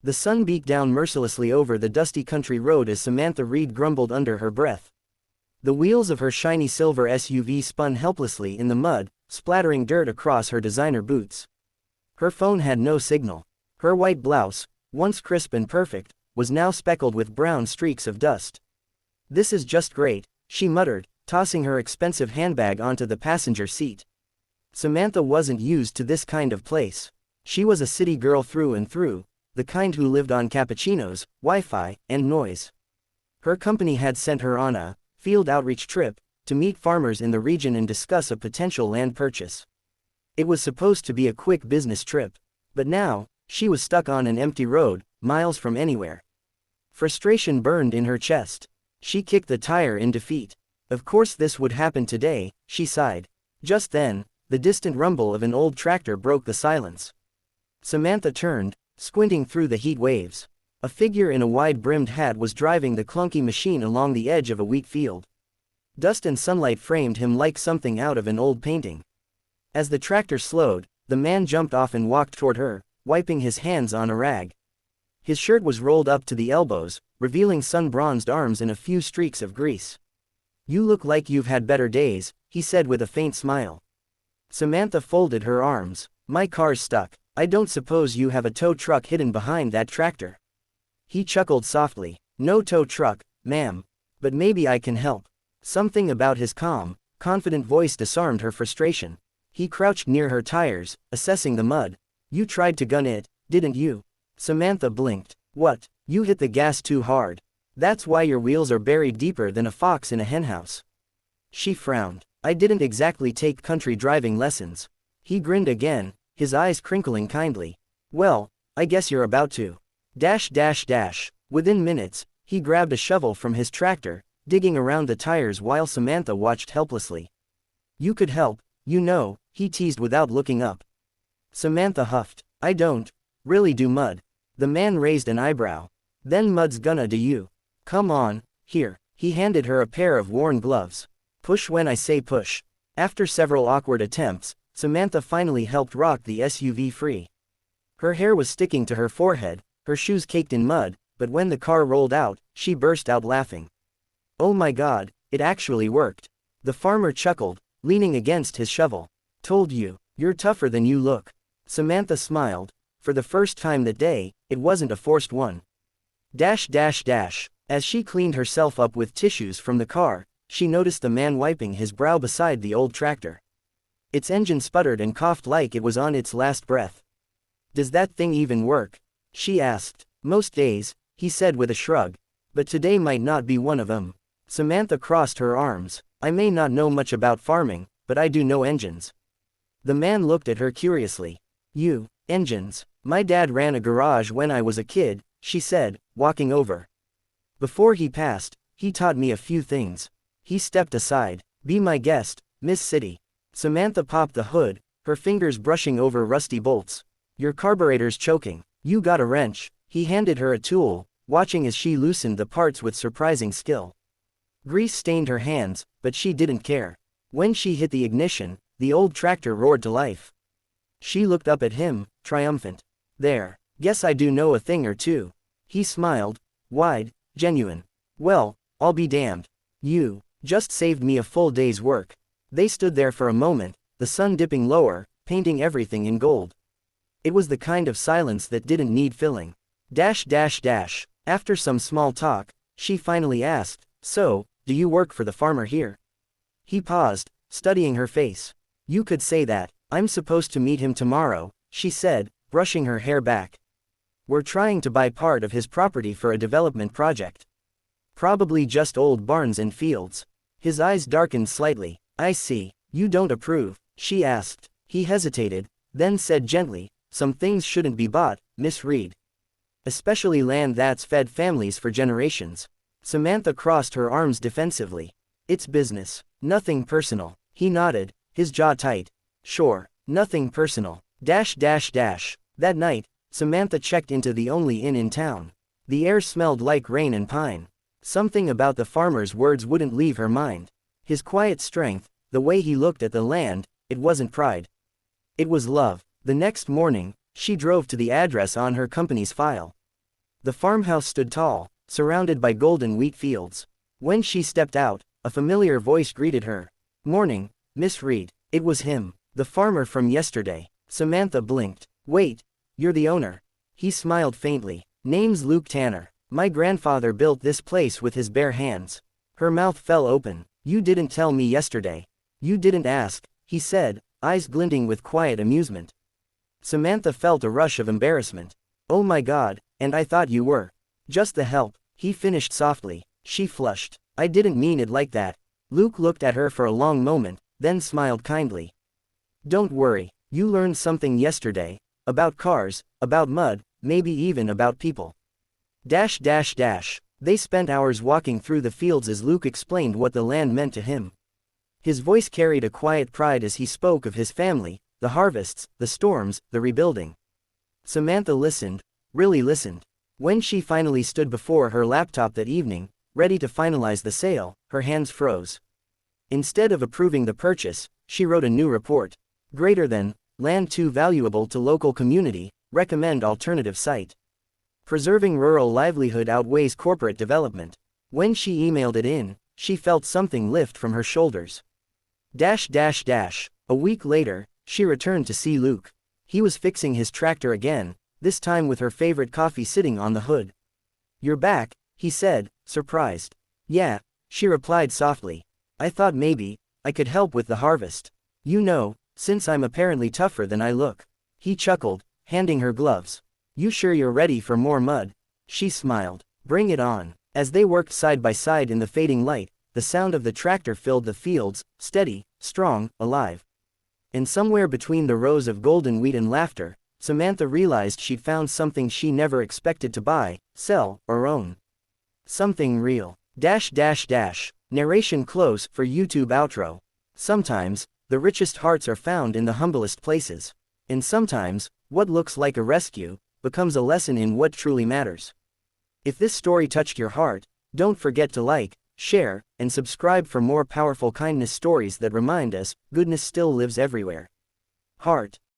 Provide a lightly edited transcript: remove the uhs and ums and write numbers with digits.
The sun beat down mercilessly over the dusty country road as Samantha Reed grumbled under her breath. The wheels of her shiny silver SUV spun helplessly in the mud, splattering dirt across her designer boots. Her phone had no signal. Her white blouse, once crisp and perfect, was now speckled with brown streaks of dust. "This is just great," she muttered, tossing her expensive handbag onto the passenger seat. Samantha wasn't used to this kind of place. She was a city girl through and through, the kind who lived on cappuccinos, Wi-Fi, and noise. Her company had sent her on a field outreach trip to meet farmers in the region and discuss a potential land purchase. It was supposed to be a quick business trip, but now, she was stuck on an empty road, miles from anywhere. Frustration burned in her chest. She kicked the tire in defeat. Of course this would happen today, she sighed. Just then, the distant rumble of an old tractor broke the silence. Samantha turned, squinting through the heat waves. A figure in a wide-brimmed hat was driving the clunky machine along the edge of a wheat field. Dust and sunlight framed him like something out of an old painting. As the tractor slowed, the man jumped off and walked toward her, wiping his hands on a rag. His shirt was rolled up to the elbows, revealing sun-bronzed arms and a few streaks of grease. "You look like you've had better days," he said with a faint smile. Samantha folded her arms. "My car's stuck. I don't suppose you have a tow truck hidden behind that tractor?" He chuckled softly. "No tow truck, ma'am. But maybe I can help." Something about his calm, confident voice disarmed her frustration. He crouched near her tires, assessing the mud. "You tried to gun it, didn't you?" Samantha blinked. "What? You hit the gas too hard. That's why your wheels are buried deeper than a fox in a henhouse." She frowned. "I didn't exactly take country driving lessons." He grinned again, his eyes crinkling kindly. "Well, I guess you're about to." Within minutes, he grabbed a shovel from his tractor, digging around the tires while Samantha watched helplessly. "You could help, you know," he teased without looking up. Samantha huffed. "I don't really do mud." The man raised an eyebrow. "Then mud's gonna do you. Come on, here." He handed her a pair of worn gloves. "Push when I say push." After several awkward attempts, Samantha finally helped rock the SUV free. Her hair was sticking to her forehead, her shoes caked in mud, but when the car rolled out, she burst out laughing. "Oh my God, it actually worked." The farmer chuckled, leaning against his shovel. "Told you, you're tougher than you look." Samantha smiled. For the first time that day, it wasn't a forced one. As she cleaned herself up with tissues from the car, she noticed the man wiping his brow beside the old tractor. Its engine sputtered and coughed like it was on its last breath. "Does that thing even work?" she asked. "Most days," he said with a shrug. "But today might not be one of them." Samantha crossed her arms. "I may not know much about farming, but I do know engines." The man looked at her curiously. "You, engines? My dad ran a garage when I was a kid," she said, walking over. "Before he passed, he taught me a few things." He stepped aside. "Be my guest, Miss City." Samantha popped the hood, her fingers brushing over rusty bolts. "Your carburetor's choking. You got a wrench." He handed her a tool, watching as she loosened the parts with surprising skill. Grease stained her hands, but she didn't care. When she hit the ignition, the old tractor roared to life. She looked up at him, triumphant. "There, guess I do know a thing or two." He smiled, wide, genuine. "Well, I'll be damned. You just saved me a full day's work." They stood there for a moment, the sun dipping lower, painting everything in gold. It was the kind of silence that didn't need filling. After some small talk, she finally asked, "So, do you work for the farmer here?" He paused, studying her face. "You could say that. I'm supposed to meet him tomorrow," she said, brushing her hair back. "We're trying to buy part of his property for a development project. Probably just old barns and fields." His eyes darkened slightly. "I see. You don't approve?" she asked. He hesitated, then said gently, "Some things shouldn't be bought, Miss Reed. Especially land that's fed families for generations." Samantha crossed her arms defensively. "It's business. Nothing personal." He nodded, his jaw tight. "Sure, nothing personal. That night, Samantha checked into the only inn in town. The air smelled like rain and pine. Something about the farmer's words wouldn't leave her mind. His quiet strength, the way he looked at the land, it wasn't pride. It was love. The next morning, she drove to the address on her company's file. The farmhouse stood tall, surrounded by golden wheat fields. When she stepped out, a familiar voice greeted her. "Morning, Miss Reed." It was him, the farmer from yesterday. Samantha blinked. "Wait, you're the owner." He smiled faintly. "Name's Luke Tanner. My grandfather built this place with his bare hands." Her mouth fell open. "You didn't tell me yesterday. You didn't ask," he said, eyes glinting with quiet amusement. Samantha felt a rush of embarrassment. "Oh my God, and I thought you were just the help," he finished softly. She flushed. "I didn't mean it like that." Luke looked at her for a long moment, then smiled kindly. "Don't worry, you learned something yesterday. About cars, about mud, maybe even about people." They spent hours walking through the fields as Luke explained what the land meant to him. His voice carried a quiet pride as he spoke of his family, the harvests, the storms, the rebuilding. Samantha listened, really listened. When she finally stood before her laptop that evening, ready to finalize the sale, her hands froze. Instead of approving the purchase, she wrote a new report. Greater than, land too valuable to local community, recommend alternative site. Preserving rural livelihood outweighs corporate development. When she emailed it in, she felt something lift from her shoulders. A week later, she returned to see Luke. He was fixing his tractor again, this time with her favorite coffee sitting on the hood. "You're back," he said, surprised. "Yeah," she replied softly. "I thought maybe I could help with the harvest. You know, since I'm apparently tougher than I look." He chuckled, handing her gloves. "You sure you're ready for more mud?" She smiled. "Bring it on." As they worked side by side in the fading light, the sound of the tractor filled the fields, steady, strong, alive. And somewhere between the rows of golden wheat and laughter, Samantha realized she'd found something she never expected to buy, sell, or own. Something real. Narration close for YouTube outro. Sometimes, the richest hearts are found in the humblest places. And sometimes, what looks like a rescue becomes a lesson in what truly matters. If this story touched your heart, don't forget to like, share, and subscribe for more powerful kindness stories that remind us goodness still lives everywhere. Heart.